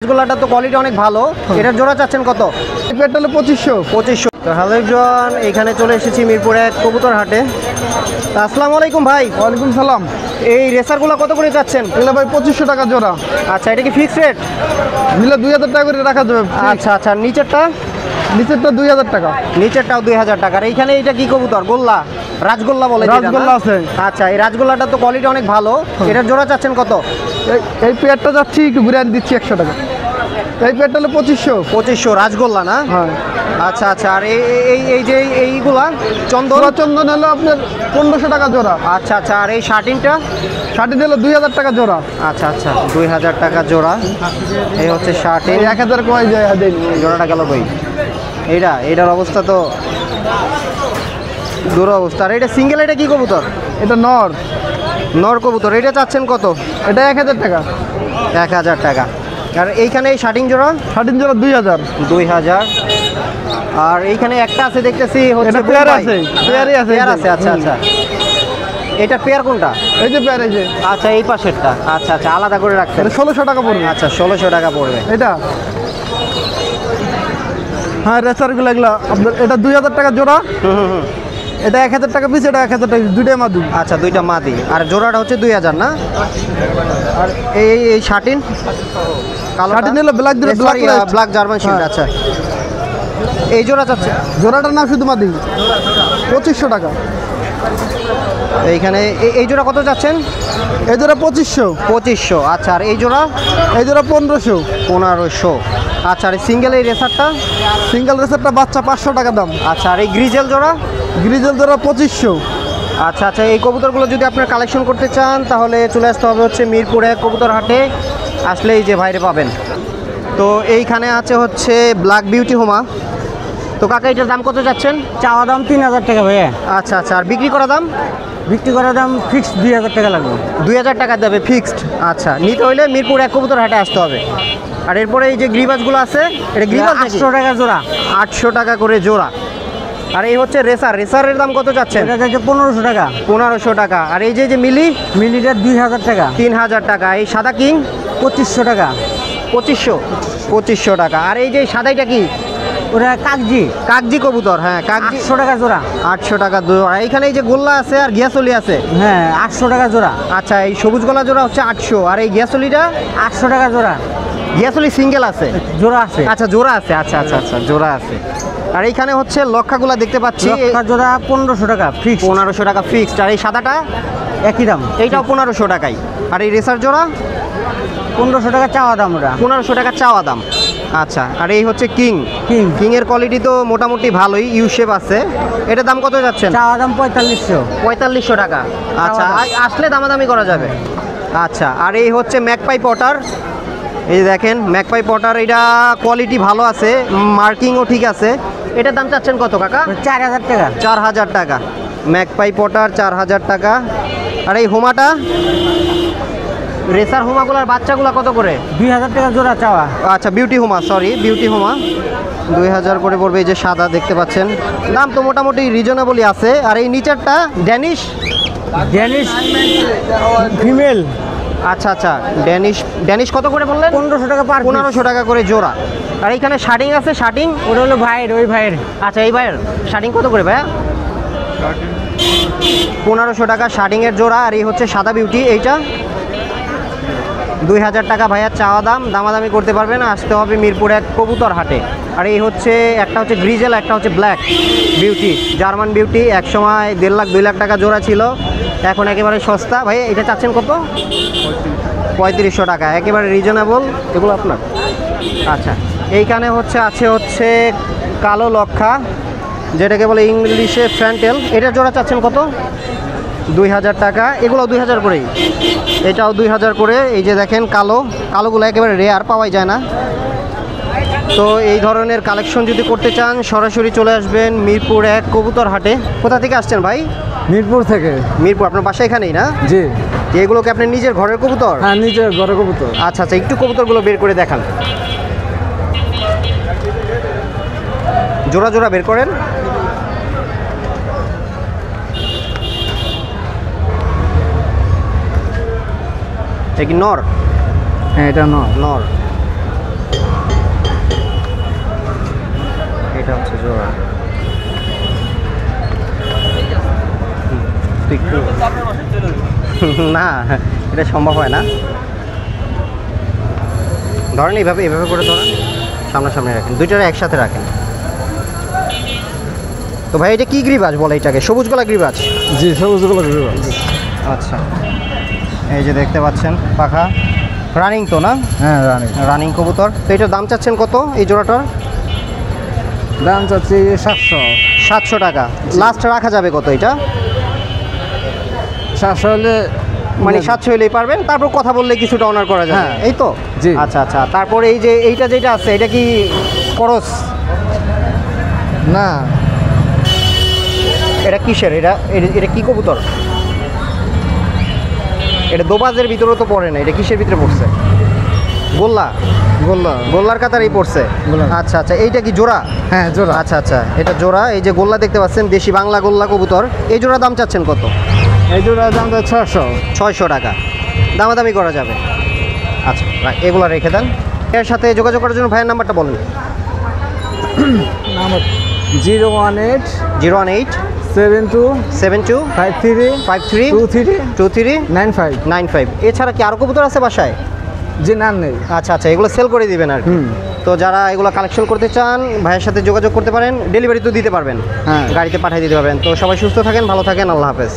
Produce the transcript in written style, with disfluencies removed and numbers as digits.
গোলাটা তো কোয়ালিটি অনেক ভালো। এটার জোড়া চাচ্ছেন কত? এটা হলো 2500। তো হ্যালো এভরিওয়ান, এখানে চলে এসেছি মিরপুর এক কবুতর হাটে। তো আসসালামু আলাইকুম ভাই। ওয়ালাইকুম সালাম। এই রেসারগুলো কত করে চাচ্ছেন? এগুলো ভাই 2500 টাকা জোড়া। আচ্ছা, এটা কি ফিক্সড রেট? নিলে 2000 টাকা করে রাখা যাবে। আচ্ছা আচ্ছা, নিচেরটা? নিচেরটা 2000 টাকা। নিচেরটাও 2000 টাকার। এইখানে এটা কি কবুতর? গোল্লা, রাজগোল্লা বলে যেটা না? রাজগোল্লা আছে। আচ্ছা, এই রাজগোল্লাটা তো কোয়ালিটি অনেক ভালো। এটার জোড়া চাচ্ছেন কত? এই পেয়ারটা যাচ্ছি একটু ঘুরে দিচ্ছি 100 টাকা। এই পেয়ারটা হলো 2500। রাজগোল্লা না? হ্যাঁ। আচ্ছা আচ্ছা, আর এই যে এইগুলা চন্দন? চন্দন হলো আপনার 1500 টাকা জোড়া। আচ্ছা আচ্ছা, আর এই শার্টিনটা? শার্টিন হলো 2000 টাকা জোড়া। আচ্ছা আচ্ছা, 2000 টাকা জোড়া। এই হচ্ছে শার্টিন। 1000 কয় যায় দেন। জোড়াটা গেল কই? এইটার অবস্থা তো দুরবস্থা। আর এটা সিঙ্গেল, এটা কি কবুতর? এটা নর কবুতর। এটা চাচ্ছেন কত? এটা 1000 টাকা। 1000 টাকা। আর এইখানে এই শার্টিন জোড়া? শার্টিন জোড়া 2000। 2000। আর এইখানে একটা আছে দেখতেছি, হচ্ছে এটা পেয়ার বোম্বাই। আছে, পেয়ারই আছে। পেয়ার আছে, আচ্ছা আচ্ছা। এটা পেয়ার কোনটা? এই যে পেয়ার, এই যে। আচ্ছা, এই পাশেরটা। আচ্ছা আচ্ছা, আলাদা করে রাখছেন। এটা 1600 টাকা পড়বে। আচ্ছা, 1600 টাকা পড়বে। এটা হ্যাঁ, রেসারগুলো এগুলো আপনার এটা 2000 টাকা জোড়া। এটা 1000 টাকা পিস, এটা 1000 টাকা, দুইটাই মাদু। আচ্ছা, দুইটা মাদি। আর জোড়াটা হচ্ছে 2000 না? আর এই শার্টিন কালো? শার্টিন হলো ব্ল্যাক ব্ল্যাক জার্মান শিল্ড। আচ্ছা, এই জোড়া চাচ্ছে? জোড়াটার নাম শুধু মাদি, 2500 টাকা। এইখানে এই জোড়া কত যাচ্ছেন? এই জোড়া 2500। আচ্ছা, আর এই জোড়া? এই জোড়া 1500। 1500। আচ্ছা, আর সিঙ্গেল এই রেসারটা? সিঙ্গেল রেসারটা বাচ্চা 500 টাকা দাম। আচ্ছা, আর এই গ্রিজেল জোড়া? গ্রিজেল জোড়া 2500। আচ্ছা আচ্ছা, এই কবুতরগুলো যদি আপনার কালেকশন করতে চান তাহলে চলে আসতে হবে হচ্ছে মিরপুর এক কবুতর হাটে। আসলে এই যে ভাইরে পাবেন। তো এইখানে আছে হচ্ছে ব্ল্যাক বিউটি হোমা। তো কাকা, এটার দাম কত যাচ্ছেন? চাওয়া দাম 3000 টাকা ভাইয়া। আচ্ছা আচ্ছা, আর বিক্রি করা দাম? বিক্রি করার দাম ফিক্সড 2000 টাকা লাগবে। 2000 টাকা দেবে ফিক্সড। আচ্ছা, নিতে হইলে মিরপুর এক কবুতর হাটে আসতে হবে। আর এরপরে এই যে গ্রিবাসগুলো আছে, এটা গ্রিবাস 800 টাকা জোড়া। 800 টাকা করে জোড়া। আর এই হচ্ছে রেসারের দাম কত যাচ্ছেন? এটা যাচ্ছে 1500 টাকা। 1500 টাকা। আর এই যে মিলিটা 2000 টাকা। 3000 টাকা। এই সাদা কিং 2500 টাকা। 2500 টাকা। আর এই যে সাদাইটা কি? ওটা কাগজি কবুতর। হ্যাঁ, কাগজি। 800 টাকা জোড়া। 800 টাকা জোড়া। এইখানে এই যে গোল্লা আছে আর গিয়াসলি আছে। হ্যাঁ, 800 টাকা জোড়া। আচ্ছা, এই সবুজ গোলা জোড়া হচ্ছে 800। আর এই গিয়াসলিটা? 800 টাকা জোড়া। গিয়াসলি সিঙ্গেল আছে? জোড়া আছে। আচ্ছা, জোড়া আছে। আচ্ছা আচ্ছা আচ্ছা, জোড়া আছে। আর এইখানে হচ্ছে লক্ষাগুলা দেখতে পাচ্ছি। লক্ষা জোড়া 1500 টাকা ফিক্সড। 1500 টাকা ফিক্সড। আর এই সাদাটা? একই দাম। এইটাও 1500 টাকাই। আর এই রেসার জোড়া? 1500 টাকা চাওয়া দাম ওটা। 1500 টাকা চাওয়া দাম। আচ্ছা, আর এই হচ্ছে কিং এর কোয়ালিটি তো মোটামুটি ভালোই, ইউ শেপ আছে। এটার দাম কত যাচ্ছেন? চাওয়া দাম 4500। 4500 টাকা। আচ্ছা, আসলে দামাদামি করা যাবে। আচ্ছা, আর এই হচ্ছে ম্যাকপাই পটার। এই যে দেখেন ম্যাকপাই পটার, এটা কোয়ালিটি ভালো আছে, মার্কিংও ঠিক আছে। এটার দাম চাচ্ছেন কত কাকা? 4000 টাকা। 4000 টাকা। ম্যাকপাই পটার 4000 টাকা। আর এই হোমাটা? রেসার হোমাগুলার বাচ্চাগুলা কত করে? 2000 টাকা জোড়া চাওয়া। আচ্ছা, বিউটি হোমা 2000 করে পড়বে। এই যে সাদা দেখতে পাচ্ছেন, দাম তো মোটামুটি রিজনেবলই আছে। আর এই নিচেরটা ড্যানিশ ফিমেল। আচ্ছা আচ্ছা, ড্যানিশ কত করে বললেন? 1500 টাকা পার। 1500 টাকা করে জোড়া। আর এইখানে শার্টিং আছে, শার্টিং? ওটা হলো ওই ভাইয়ের। আচ্ছা, এই ভাইয়ের শার্টিং কত করে ভাইয়া? 1500 টাকা শার্টিংয়ের জোড়া। আর এই হচ্ছে সাদা বিউটি, এইটা 2000 টাকা ভাইয়া চাওয়া দাম। দামাদামি করতে পারবেন, আসতে হবে মিরপুর এক কবুতর হাটে। আর এই হচ্ছে একটা হচ্ছে গ্রিজেল, একটা হচ্ছে ব্ল্যাক বিউটি, জার্মান বিউটি। একসময় 1.5 লাখ 2 লাখ টাকা জোড়া ছিল, এখন একেবারে সস্তা। ভাই, এটা চাচ্ছেন কত? 3500 টাকা, একেবারে রিজনেবল। এগুলো আপনার? আচ্ছা, এইখানে আছে কালো লক্ষা, যেটাকে বলে ইংলিশে ফ্যান্টেল। এটার জোড়া চাচ্ছেন কত? 2000 টাকা। এগুলো 2000 করেই, এটাও 2000 করে। এই যে দেখেন কালোগুলো একেবারে রেয়ার, পাওয়াই যায় না। তো এই ধরনের কালেকশন যদি করতে চান সরাসরি চলে আসবেন মিরপুর এক কবুতর হাটে। কোথা থেকে আসছেন ভাই? মিরপুর থেকে। মিরপুর। আপনার বাসা এখানেই না? জি। এগুলো কি আপনার নিজের ঘরের কবুতর? হ্যাঁ, নিজের ঘরের কবুতর। আচ্ছা আচ্ছা, একটু কবুতরগুলো বের করে দেখান। জোড়া জোড়া বের করেন। এটা কি নর? হ্যাঁ, এটা নর। একটু একটু না, এটা সম্ভব হয় না। ধরেন এইভাবে এভাবে করে ধরেন, সামনাসামনি রাখেন, দুইটারে একসাথে রাখেন। তো ভাই এটা কি গ্রিবাজ বলে এটাকে? সবুজ গলা গ্রিবাজ। জি সবুজগুলো আচ্ছা, এই যে দেখতে পাচ্ছেন পাখা, রানিং তো না? হ্যাঁ রানি। রানিং কবুতর। তো এটার দাম চাচ্ছেন কত এই জোড়াটার? দাম চাচ্ছি 700। 700 টাকা। লাস্ট রাখা যাবে কত এটা? 700 হলে মানে 700 হলেই পারবেন, তারপর কথা বললে কিছুটা অনার করা যাবে, হ্যাঁ। এই তো? জি। আচ্ছা আচ্ছা, তারপরে এই যে এইটা যেটা আছে এটা কি করস? না এটা কিসের? এটা কি কবুতর? এটা দোবাজের ভিতরেও তো পড়ে না, এটা কিসের ভিতরে পড়ছে? গোল্লা। গোল্লা। গোল্লার কাতারেই পড়ছে। গোল্লা। আচ্ছা আচ্ছা, এইটা কি জোড়া? হ্যাঁ জোড়া। আচ্ছা আচ্ছা, এটা জোড়া। এই যে গোল্লা দেখতে পাচ্ছেন, দেশি বাংলা গোল্লা কবুতর, এই জোড়া দাম চাচ্ছেন কত? এই জোড়ার দাম 600। 600 টাকা। দামাদামি করা যাবে। আচ্ছা, এগুলো রেখে দেন। এর সাথে যোগাযোগ করার জন্য ভাইয়ের নাম্বারটা বলেন। নাম্বার 018 018 72 72 53 53 23 23 95। 95। এছাড়া কি আরও কবুতর আছে বাসায়? জি নাম নেই। আচ্ছা আচ্ছা, এগুলো সেল করে দিবেন আর কি। তো যারা এগুলো কালেকশন করতে চান ভাইয়ের সাথে যোগাযোগ করতে পারেন, ডেলিভারি তো দিতে পারবেন, হ্যাঁ। গাড়িতে পাঠিয়ে দিতে পারবেন। তো সবাই সুস্থ থাকেন, ভালো থাকেন, আল্লাহ হাফেজ।